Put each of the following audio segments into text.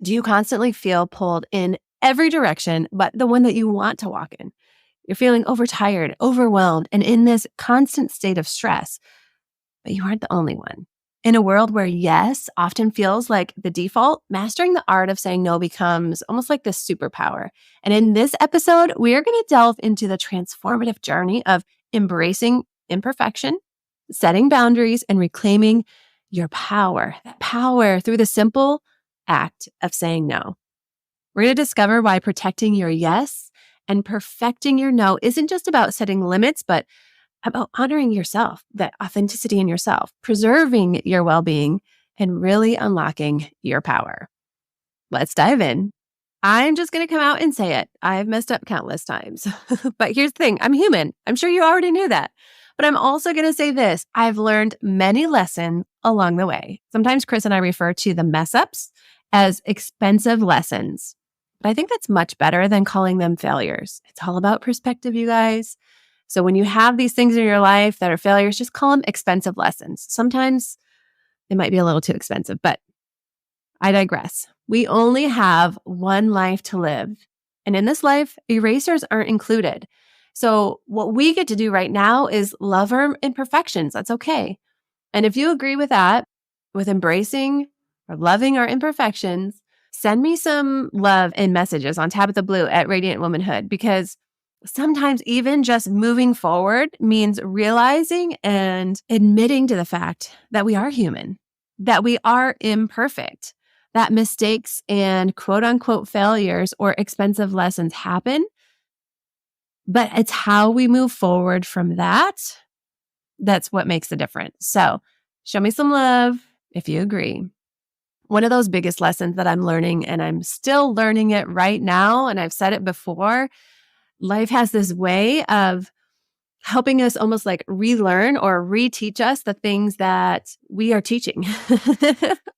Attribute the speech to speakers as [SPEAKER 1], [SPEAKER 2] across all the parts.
[SPEAKER 1] Do you constantly feel pulled in every direction but the one that you want to walk in? You're feeling overtired, overwhelmed, and in this constant state of stress, but you aren't the only one. In a world where yes often feels like the default, mastering the art of saying no becomes almost like this superpower. And in this episode, we are going to delve into the transformative journey of embracing imperfection, setting boundaries, and reclaiming your power. That power through the simple act of saying no. We're going to discover why protecting your yes and perfecting your no isn't just about setting limits, but about honoring yourself, that authenticity in yourself, preserving your well-being, and really unlocking your power. Let's dive in. I'm just going to come out and say it. I've messed up countless times. But here's the thing. I'm human. I'm sure you already knew that. But I'm also going to say this. I've learned many lessons along the way. Sometimes Chris and I refer to the mess ups as expensive lessons. But I think that's much better than calling them failures. It's all about perspective, you guys. So when you have these things in your life that are failures, just call them expensive lessons. Sometimes they might be a little too expensive, but I digress. We only have one life to live. And in this life, erasers aren't included. So what we get to do right now is love our imperfections. That's okay. And if you agree with that, with embracing or loving our imperfections, send me some love and messages on Tabitha Blue at Radiant Womanhood, because sometimes even just moving forward means realizing and admitting to the fact that we are human, that we are imperfect, that mistakes and quote unquote failures or expensive lessons happen. But it's how we move forward from that. That's what makes the difference. So show me some love if you agree. One of those biggest lessons that I'm learning, and I'm still learning it right now, and I've said it before, life has this way of helping us almost like relearn or reteach us the things that we are teaching.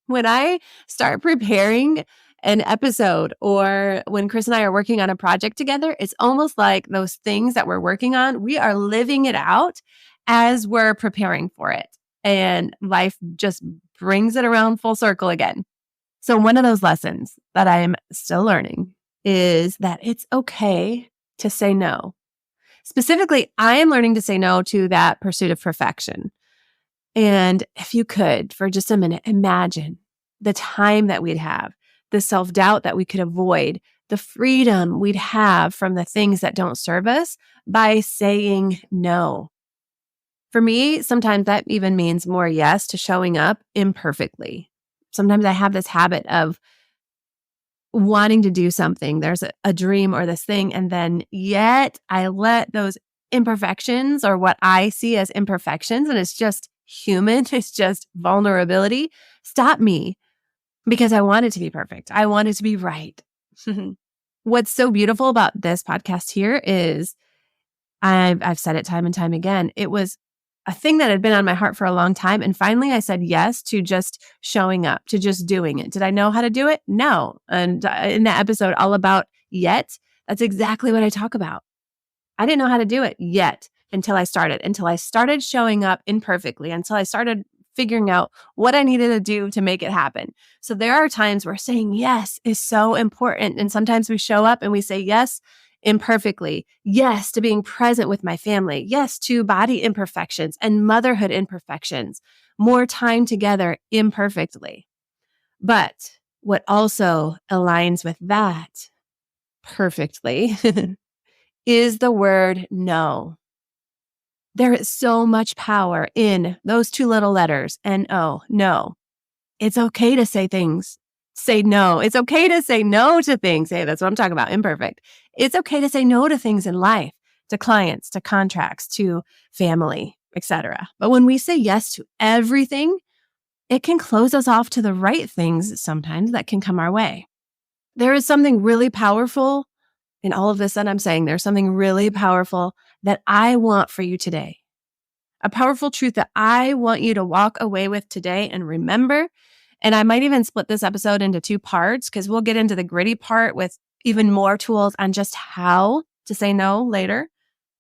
[SPEAKER 1] When I start preparing an episode, or when Chris and I are working on a project together, it's almost like those things that we're working on, we are living it out as we're preparing for it. And life just brings it around full circle again. So one of those lessons that I'm still learning is that it's okay to say no. Specifically, I am learning to say no to that pursuit of perfection. And if you could, for just a minute, imagine the time that we'd have, the self-doubt that we could avoid, the freedom we'd have from the things that don't serve us by saying no. For me, sometimes that even means more yes to showing up imperfectly. Sometimes I have this habit of wanting to do something. There's a dream or this thing, and then yet I let those imperfections, or what I see as imperfections, and it's just human, it's just vulnerability, stop me, because I want it to be perfect. I want it to be right. What's so beautiful about this podcast here is I've said it time and time again. It was a thing that had been on my heart for a long time. And finally, I said yes to just showing up, to just doing it. Did I know how to do it? No. And in that episode all about yet, that's exactly what I talk about. I didn't know how to do it yet until I started showing up imperfectly, until I started figuring out what I needed to do to make it happen. So there are times where saying yes is so important. And sometimes we show up and we say yes imperfectly. Yes to being present with my family. Yes to body imperfections and motherhood imperfections. More time together imperfectly. But what also aligns with that perfectly is the word no. There is so much power in those two little letters, N-O, no. It's okay to say things. Say no. It's okay to say no to things. Hey, that's what I'm talking about, imperfect. It's okay to say no to things in life, to clients, to contracts, to family, etc. But when we say yes to everything, it can close us off to the right things sometimes that can come our way. There is something really powerful in all of this that I'm saying. There's something really powerful that I want for you today. A powerful truth that I want you to walk away with today and remember. And I might even split this episode into 2 parts, because we'll get into the gritty part with even more tools on just how to say no later.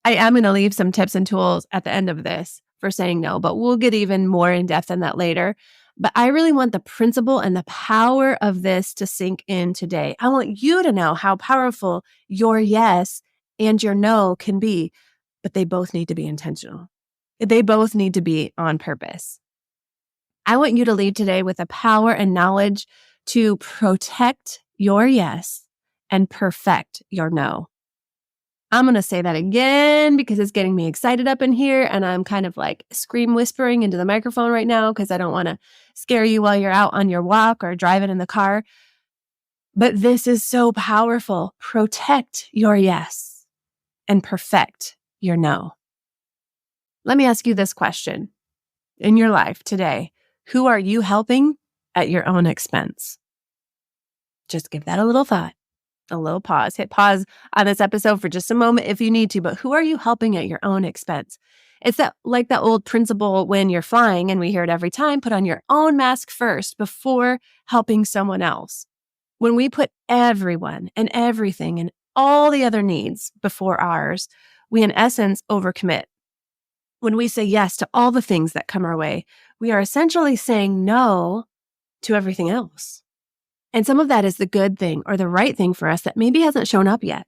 [SPEAKER 1] I am going to leave some tips and tools at the end of this for saying no, but we'll get even more in depth in that later. But I really want the principle and the power of this to sink in today. I want you to know how powerful your yes and your no can be, but they both need to be intentional. They both need to be on purpose. I want you to leave today with the power and knowledge to protect your yes and perfect your no. I'm going to say that again because it's getting me excited up in here. And I'm kind of like scream whispering into the microphone right now because I don't want to scare you while you're out on your walk or driving in the car. But this is so powerful. Protect your yes and perfect your no. Let me ask you this question. In your life today, who are you helping at your own expense? Just give that a little thought, a little pause. Hit pause on this episode for just a moment if you need to, but who are you helping at your own expense? It's like that old principle when you're flying, and we hear it every time, put on your own mask first before helping someone else. When we put everyone and everything and all the other needs before ours, we in essence overcommit. When we say yes to all the things that come our way, we are essentially saying no to everything else. And some of that is the good thing or the right thing for us that maybe hasn't shown up yet.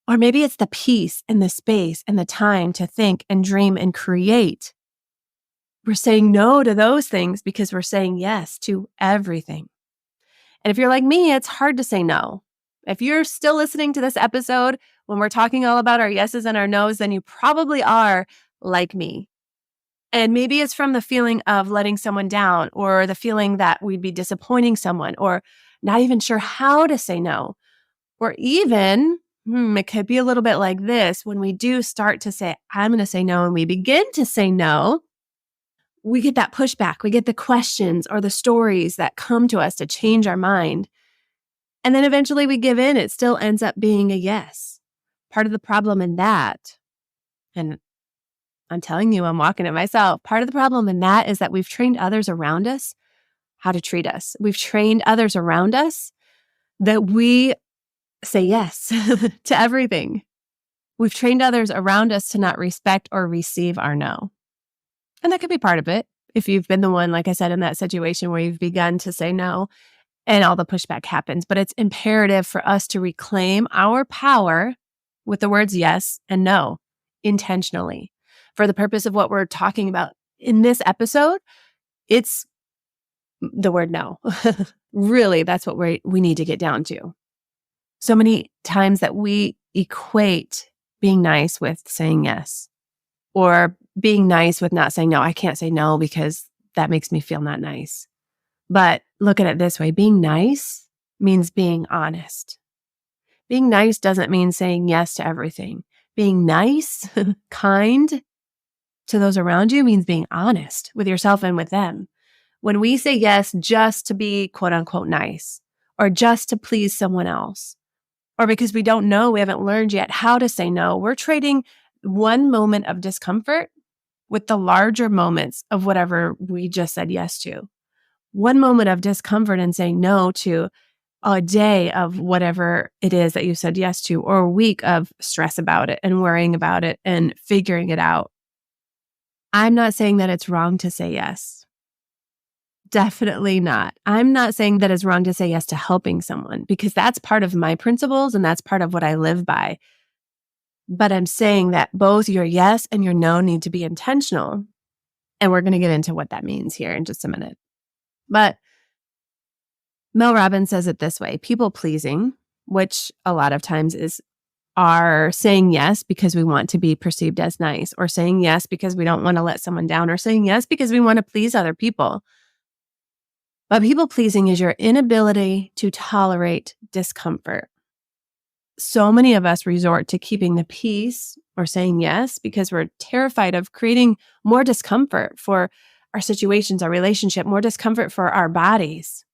[SPEAKER 1] Or maybe it's the peace and the space and the time to think and dream and create. We're saying no to those things because we're saying yes to everything. And if you're like me, it's hard to say no. If you're still listening to this episode when we're talking all about our yeses and our nos, then you probably are like me. And maybe it's from the feeling of letting someone down or the feeling that we'd be disappointing someone or not even sure how to say no. Or even, it could be a little bit like this. When we do start to say, I'm going to say no, and we begin to say no, we get that pushback. We get the questions or the stories that come to us to change our mind. And then eventually we give in. It still ends up being a yes. Part of the problem in that, and I'm telling you, I'm walking it myself. Part of the problem in that is that we've trained others around us how to treat us. We've trained others around us that we say yes to everything. We've trained others around us to not respect or receive our no. And that could be part of it. If you've been the one, like I said, in that situation where you've begun to say no and all the pushback happens. But it's imperative for us to reclaim our power with the words yes and no intentionally. For the purpose of what we're talking about in this episode, it's the word no. Really, that's what we need to get down to. So many times that we equate being nice with saying yes, or being nice with not saying no. I can't say no because that makes me feel not nice. But look at it this way. Being nice means being honest. Being nice doesn't mean saying yes to everything. Being nice, kind to those around you means being honest with yourself and with them. When we say yes just to be quote unquote nice, or just to please someone else, or because we don't know, we haven't learned yet how to say no, we're trading one moment of discomfort with the larger moments of whatever we just said yes to. One moment of discomfort and saying no to a day of whatever it is that you said yes to, or a week of stress about it and worrying about it and figuring it out. I'm not saying that it's wrong to say yes. Definitely not. I'm not saying that it's wrong to say yes to helping someone because that's part of my principles and that's part of what I live by. But I'm saying that both your yes and your no need to be intentional. And we're going to get into what that means here in just a minute. But Mel Robbins says it this way: people pleasing, which a lot of times are saying yes because we want to be perceived as nice, or saying yes because we don't want to let someone down, or saying yes because we want to please other people. But people pleasing is your inability to tolerate discomfort. So many of us resort to keeping the peace or saying yes because we're terrified of creating more discomfort for our situations, our relationship, more discomfort for our bodies.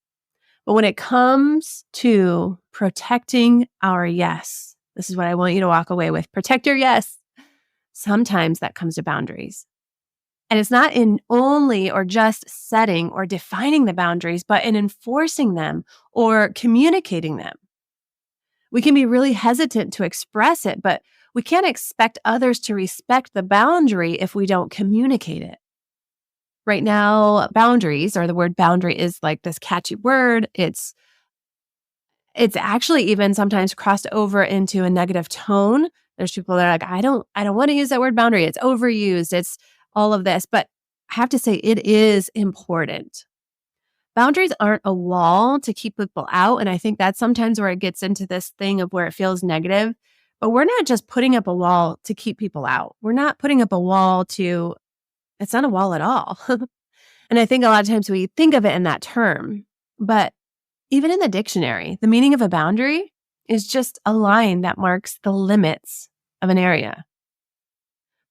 [SPEAKER 1] But when it comes to protecting our yes, this is what I want you to walk away with. Protect your yes. Sometimes that comes to boundaries. And it's not in only or just setting or defining the boundaries, but in enforcing them or communicating them. We can be really hesitant to express it, but we can't expect others to respect the boundary if we don't communicate it. Right now, boundaries, or the word boundary, is like this catchy word. It's actually even sometimes crossed over into a negative tone. There's people that are like, I don't want to use that word boundary. It's overused. It's all of this. But I have to say it is important. Boundaries aren't a wall to keep people out. And I think that's sometimes where it gets into this thing of where it feels negative. But we're not just putting up a wall to keep people out. We're not putting up a wall to, it's not a wall at all. And I think a lot of times we think of it in that term. But even in the dictionary, the meaning of a boundary is just a line that marks the limits of an area.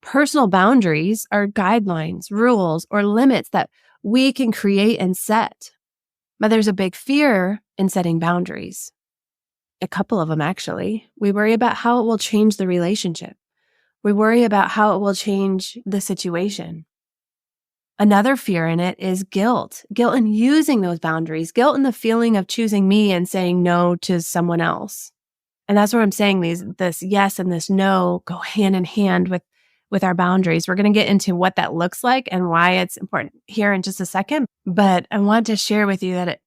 [SPEAKER 1] Personal boundaries are guidelines, rules, or limits that we can create and set. But there's a big fear in setting boundaries. A couple of them, actually. We worry about how it will change the relationship. We worry about how it will change the situation. Another fear in it is guilt in using those boundaries, guilt in the feeling of choosing me and saying no to someone else. And that's where I'm saying this yes and this no go hand in hand with our boundaries. We're going to get into what that looks like and why it's important here in just a second. But I want to share with you that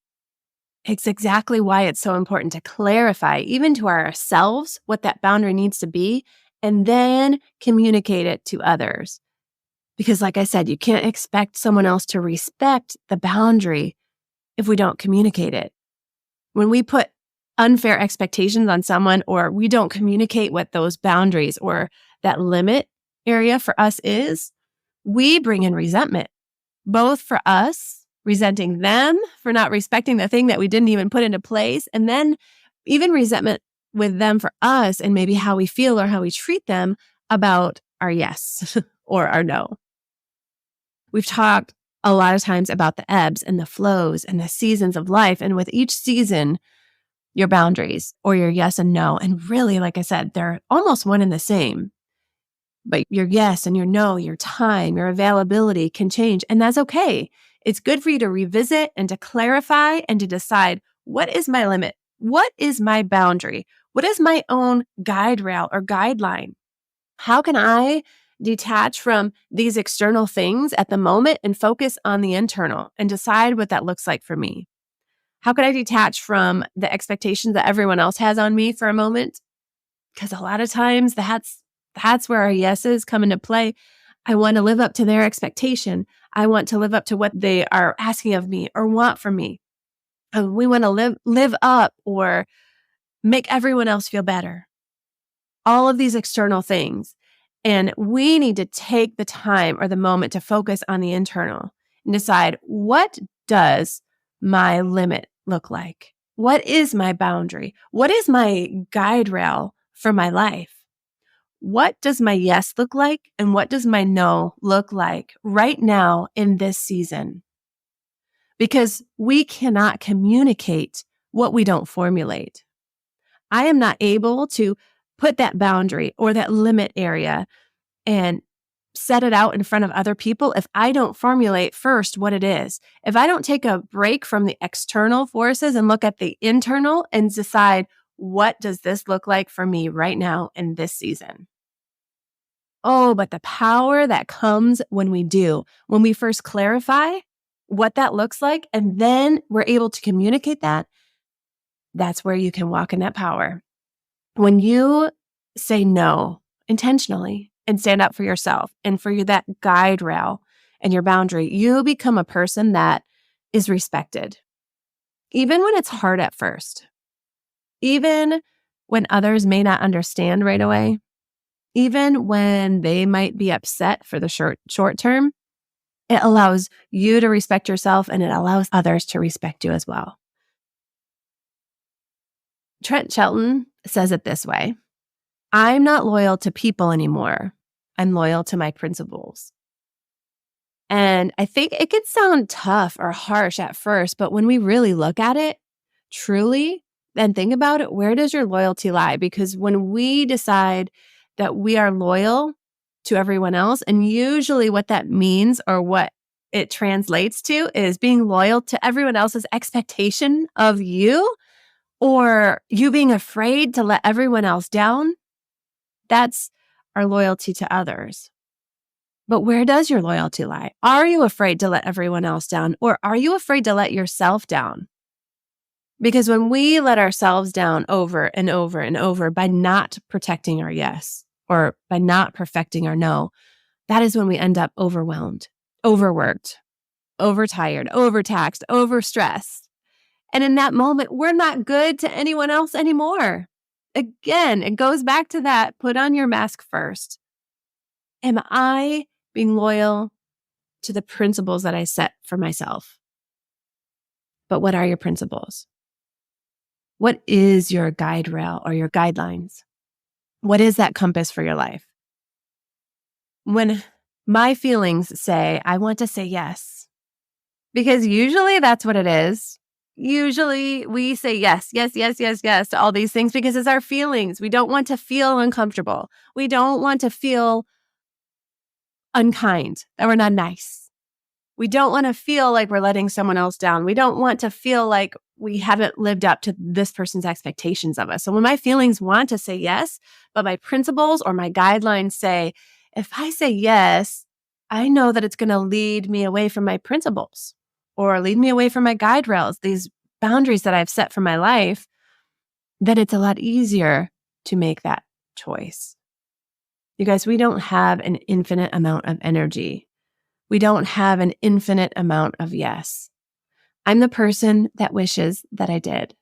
[SPEAKER 1] it's exactly why it's so important to clarify, even to ourselves, what that boundary needs to be, and then communicate it to others. Because like I said, you can't expect someone else to respect the boundary if we don't communicate it. When we put unfair expectations on someone, or we don't communicate what those boundaries or that limit area for us is, we bring in resentment, both for us, resenting them for not respecting the thing that we didn't even put into place, and then even resentment with them for us and maybe how we feel or how we treat them about our yes or our no. We've talked a lot of times about the ebbs and the flows and the seasons of life. And with each season, your boundaries or your yes and no. And really, like I said, they're almost one and the same. But your yes and your no, your time, your availability can change. And that's okay. It's good for you to revisit and to clarify and to decide, what is my limit? What is my boundary? What is my own guide rail or guideline? How can I detach from these external things at the moment and focus on the internal and decide what that looks like for me? How can I detach from the expectations that everyone else has on me for a moment? Because a lot of times that's where our yeses come into play. I want to live up to their expectation. I want to live up to what they are asking of me or want from me. We want to live up or make everyone else feel better. All of these external things. And we need to take the time or the moment to focus on the internal and decide, what does my limit look like? What is my boundary? What is my guide rail for my life? What does my yes look like? And what does my no look like right now in this season? Because we cannot communicate what we don't formulate. I am not able to put that boundary or that limit area and set it out in front of other people if I don't formulate first what it is. If I don't take a break from the external forces and look at the internal and decide, what does this look like for me right now in this season? Oh, but the power that comes when we do, when we first clarify what that looks like, and then we're able to communicate that, that's where you can walk in that power. When you say no intentionally and stand up for yourself and for that guide rail and your boundary, you become a person that is respected, even when it's hard at first, even when others may not understand right away, even when they might be upset for the short term. It allows you to respect yourself, and it allows others to respect you as well. Trent Shelton says it this way: I'm not loyal to people anymore. I'm loyal to my principles. And I think it could sound tough or harsh at first, but when we really look at it truly and think about it, where does your loyalty lie? Because when we decide that we are loyal to everyone else, and usually what that means or what it translates to is being loyal to everyone else's expectation of you, or you being afraid to let everyone else down. That's our loyalty to others. But where does your loyalty lie? Are you afraid to let everyone else down, or are you afraid to let yourself down? Because when we let ourselves down over and over and over by not protecting our yes or by not perfecting our no, that is when we end up overwhelmed, overworked, overtired, overtaxed, overstressed. And in that moment, we're not good to anyone else anymore. Again, it goes back to that put on your mask first. Am I being loyal to the principles that I set for myself? But what are your principles? What is your guide rail or your guidelines? What is that compass for your life? When my feelings say, I want to say yes, because usually that's what it is. Usually we say yes, yes, yes, yes, yes to all these things because it's our feelings. We don't want to feel uncomfortable. We don't want to feel unkind, that we're not nice. We don't want to feel like we're letting someone else down. We don't want to feel like we haven't lived up to this person's expectations of us. So when my feelings want to say yes, but my principles or my guidelines say, if I say yes, I know that it's going to lead me away from my principles or lead me away from my guide rails, these boundaries that I've set for my life, then it's a lot easier to make that choice. You guys, we don't have an infinite amount of energy. We don't have an infinite amount of yes. I'm the person that wishes that I did.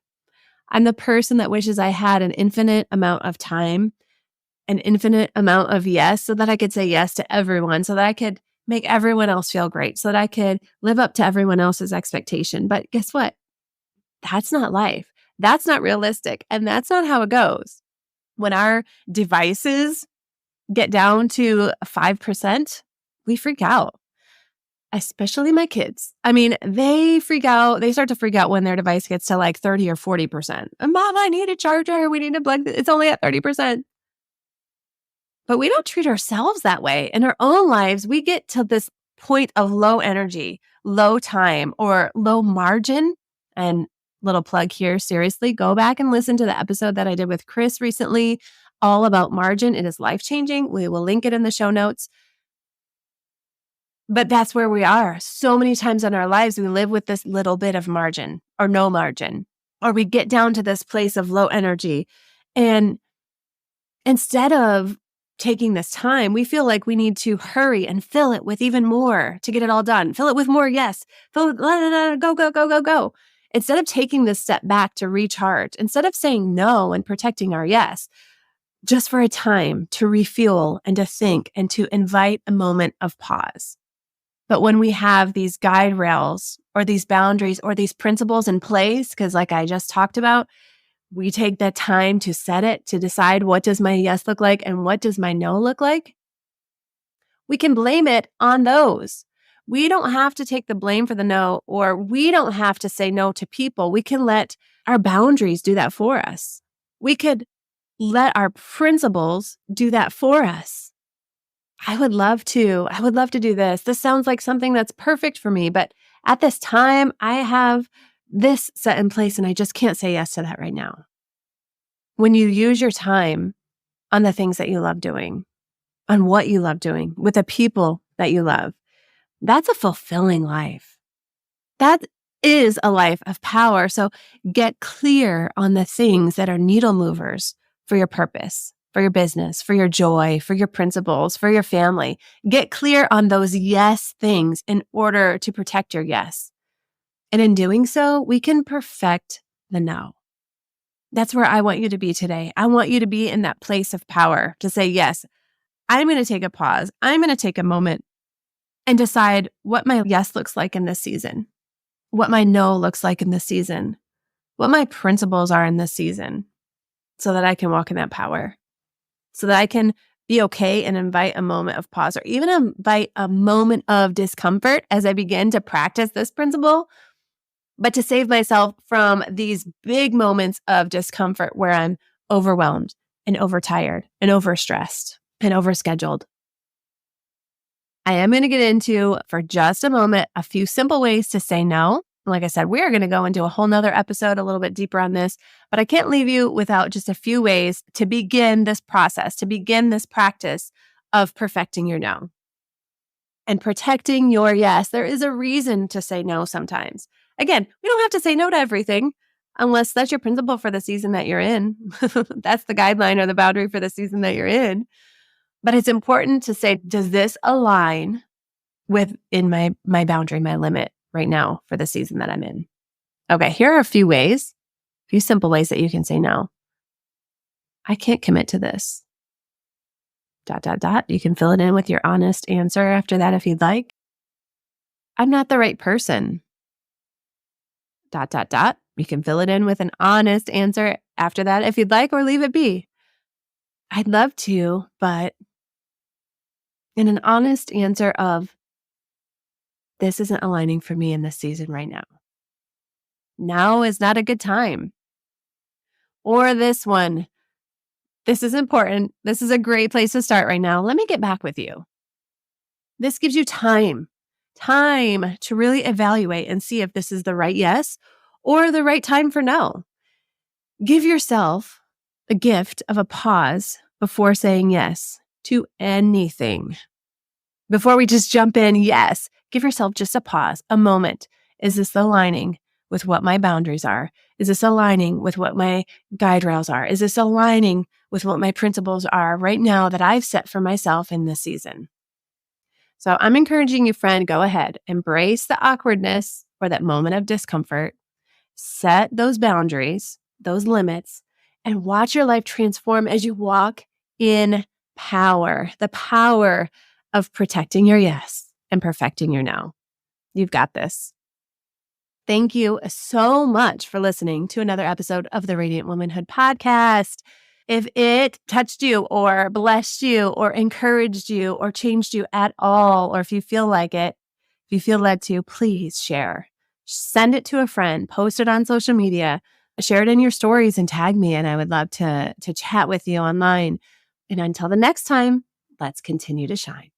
[SPEAKER 1] I'm the person that wishes I had an infinite amount of time, an infinite amount of yes, so that I could say yes to everyone, so that I could make everyone else feel great, so that I could live up to everyone else's expectation. But guess what? That's not life. That's not realistic. And that's not how it goes. When our devices get down to 5%, we freak out. Especially my kids. I mean, they freak out. They start to freak out when their device gets to like 30 or 40%. Mom, I need a charger. We need to plug it. It's only at 30%. But we don't treat ourselves that way. In our own lives, we get to this point of low energy, low time, or low margin. And little plug here, seriously, go back and listen to the episode that I did with Chris recently, all about margin. It is life-changing. We will link it in the show notes. But that's where we are. So many times in our lives, we live with this little bit of margin or no margin, or we get down to this place of low energy. And instead of taking this time, we feel like we need to hurry and fill it with even more to get it all done. Fill it with more yes. Fill it, go, go, go, go, go. Instead of taking this step back to recharge, instead of saying no and protecting our yes, just for a time to refuel and to think and to invite a moment of pause. But when we have these guide rails or these boundaries or these principles in place, because like I just talked about, we take the time to set it, to decide what does my yes look like and what does my no look like, we can blame it on those. We don't have to take the blame for the no, or we don't have to say no to people. We can let our boundaries do that for us. We could let our principles do that for us. I would love to do this. This sounds like something that's perfect for me, but at this time, I have this set in place and I just can't say yes to that right now. When you use your time on the things that you love doing, on what you love doing, with the people that you love, that's a fulfilling life. That is a life of power. So get clear on the things that are needle movers for your purpose, for your business, for your joy, for your principles, for your family. Get clear on those yes things in order to protect your yes. And in doing so, we can perfect the no. That's where I want you to be today. I want you to be in that place of power to say, yes, I'm going to take a pause. I'm going to take a moment and decide what my yes looks like in this season, what my no looks like in this season, what my principles are in this season, so that I can walk in that power, so that I can be okay and invite a moment of pause or even invite a moment of discomfort as I begin to practice this principle, but to save myself from these big moments of discomfort where I'm overwhelmed and overtired and overstressed and overscheduled. I am going to get into, for just a moment, a few simple ways to say no. Like I said, we are going to go into a whole nother episode a little bit deeper on this, but I can't leave you without just a few ways to begin this process, to begin this practice of perfecting your no. and protecting your yes. There is a reason to say no sometimes. Again, we don't have to say no to everything unless that's your principle for the season that you're in. That's the guideline or the boundary for the season that you're in. But it's important to say, does this align with in my boundary, my limit right now for the season that I'm in? Okay, here are a few simple ways that you can say no. I can't commit to this. ... You can fill it in with your honest answer after that if you'd like. I'm not the right person. ... You can fill it in with an honest answer after that if you'd like, or leave it be. I'd love to, but in an honest answer of, this isn't aligning for me in this season right now. Now is not a good time. Or this one, this is important. This is a great place to start right now. Let me get back with you. This gives you time to really evaluate and see if this is the right yes or the right time for no. Give yourself the gift of a pause before saying yes to anything. Before we just jump in, yes, give yourself just a pause, a moment. Is this aligning with what my boundaries are? Is this aligning with what my guide rails are? Is this aligning with what my principles are right now that I've set for myself in this season? So I'm encouraging you, friend, go ahead, embrace the awkwardness or that moment of discomfort, set those boundaries, those limits, and watch your life transform as you walk in power, the power of protecting your yes and perfecting your no. You've got this. Thank you so much for listening to another episode of the Radiant Womanhood podcast. If it touched you or blessed you or encouraged you or changed you at all, or if you feel like it, if you feel led to, please share. Send it to a friend, post it on social media, share it in your stories and tag me, and I would love to chat with you online. And until the next time, let's continue to shine.